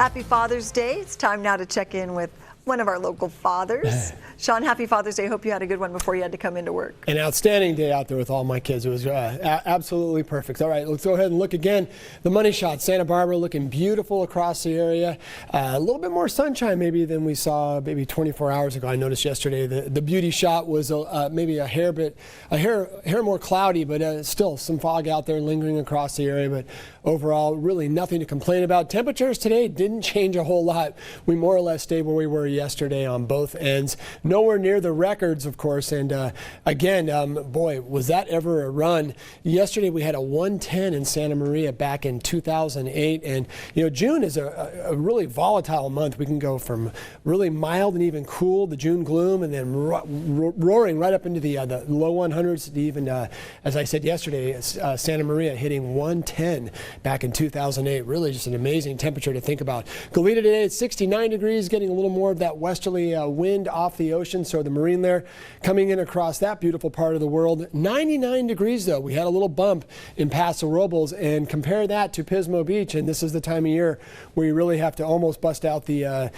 Happy Father's Day. It's time now to check in with one of our local fathers. Sean, happy Father's Day. Hope you had a good one before you had to come into work. An outstanding day out there with all my kids. It was absolutely perfect. All right, let's go ahead and look again. The money shot, Santa Barbara looking beautiful across the area. A little bit more sunshine maybe than we saw maybe 24 hours ago. I noticed yesterday the beauty shot was maybe a hair more cloudy, but still some fog out there lingering across the area. But overall, really nothing to complain about. Temperatures today didn't change a whole lot. We more or less stayed where we were yesterday on both ends. Nowhere near the records, of course. And again, boy, was that ever a run. Yesterday we had a 110 in Santa Maria back in 2008. And, you know, June is a really volatile month. We can go from really mild and even cool, the June gloom, and then roaring right up into the low 100s. Even, as I said yesterday, Santa Maria hitting 110 back in 2008. Really just an amazing temperature to think about. Goleta today at 69 degrees, getting a little more of that westerly wind off the ocean, so the marine there coming in across that beautiful part of the world. 99 degrees though. We had a little bump in Paso Robles, and compare that to Pismo Beach, and this is the time of year where you really have to almost bust out the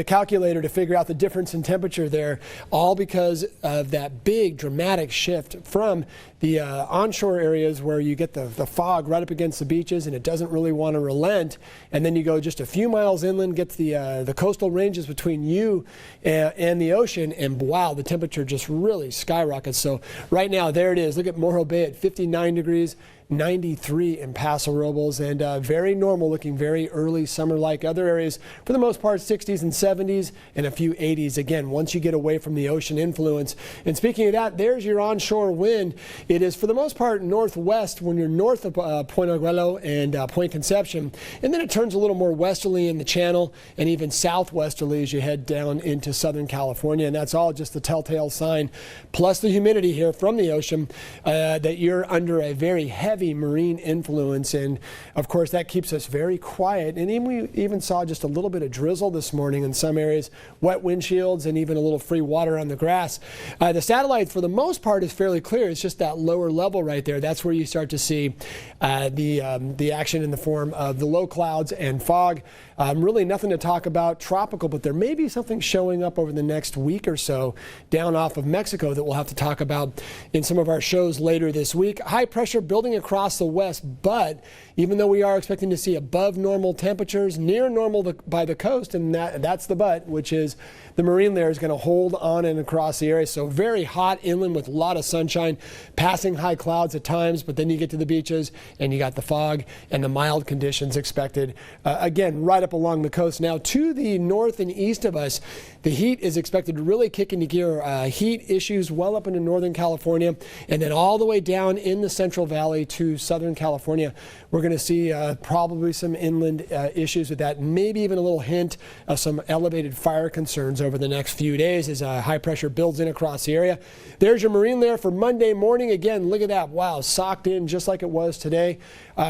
calculator to figure out the difference in temperature there, all because of that big dramatic shift from the onshore areas where you get the fog right up against the beaches and it doesn't really want to relent, and then you go just a few miles inland, get to the coastal ranges between you and the ocean, and wow, the temperature just really skyrockets. So right now, there it is. Look at Morro Bay at 59 degrees. 93 in Paso Robles, and very normal looking, very early summer like. Other areas for the most part 60s and 70s and a few 80s again once you get away from the ocean influence. And speaking of that, there's your onshore wind. It is for the most part northwest when you're north of Point Arguello and Point Conception, and then it turns a little more westerly in the channel and even southwesterly as you head down into Southern California, and that's all just the telltale sign, plus the humidity here from the ocean, that you're under a very heavy marine influence. And of course that keeps us very quiet, and we even saw just a little bit of drizzle this morning in some areas, wet windshields, and even a little free water on the grass. The satellite for the most part is fairly clear. It's just that lower level right there. That's where you start to see the action in the form of the low clouds and fog. Really nothing to talk about tropical, but there may be something showing up over the next week or so down off of Mexico that we'll have to talk about in some of our shows later this week. High pressure building across the west, but even though we are expecting to see above normal temperatures, near normal by the coast, and that's the but, which is the marine layer is going to hold on and across the area. So very hot inland with a lot of sunshine, passing high clouds at times, but then you get to the beaches and you got the fog and the mild conditions expected. Again, right up along the coast. Now to the north and east of us, the heat is expected to really kick into gear. Heat issues well up into Northern California, and then all the way down in the Central Valley to Southern California. We're going to see probably some inland issues with that, maybe even a little hint of some elevated fire concerns over the next few days as high pressure builds in across the area. There's your marine layer for Monday morning. Again, look at that. Wow, socked in just like it was today.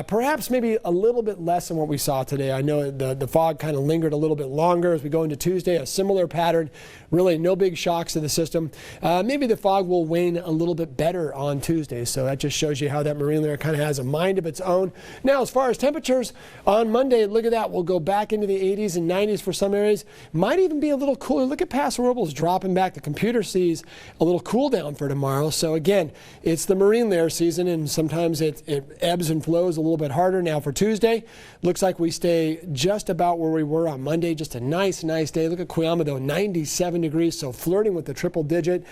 Perhaps maybe a little bit less than what we saw today. I know the fog kind of lingered a little bit longer as we go into Tuesday, a similar pattern. Really no big shocks to the system. Maybe the fog will wane a little bit better on Tuesday, so that just shows you how that marine layer kind of has a mind of its own. Now, as far as temperatures on Monday, look at that. We'll go back into the 80s and 90s for some areas. Might even be a little cooler. Look at Paso Robles dropping back. The computer sees a little cool down for tomorrow. So again, it's the marine layer season, and sometimes it ebbs and flows a little bit harder. Now for Tuesday, looks like we stay just about where we were on Monday. Just a nice day. Look at Cuyama though, 97 degrees, so flirting with the triple digit.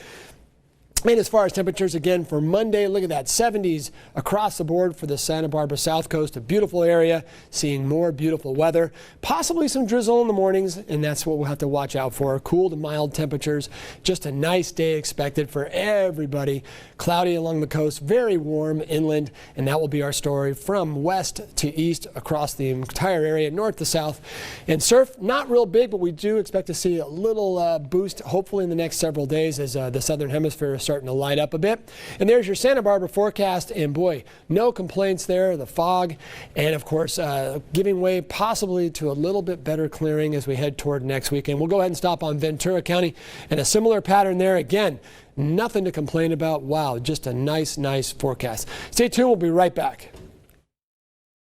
And as far as temperatures, again, for Monday, look at that, 70s across the board for the Santa Barbara South Coast, a beautiful area, seeing more beautiful weather, possibly some drizzle in the mornings, and that's what we'll have to watch out for. Cool to mild temperatures, just a nice day expected for everybody. Cloudy along the coast, very warm inland, and that will be our story from west to east across the entire area, north to south. And surf, not real big, but we do expect to see a little boost, hopefully in the next several days as the southern hemisphere is starting to light up a bit. And there's your Santa Barbara forecast, and boy, no complaints there. The fog, and of course giving way possibly to a little bit better clearing as we head toward next weekend. We'll go ahead and stop on Ventura County, and a similar pattern there. Again, nothing to complain about. Wow, just a nice forecast. Stay tuned. We'll be right back.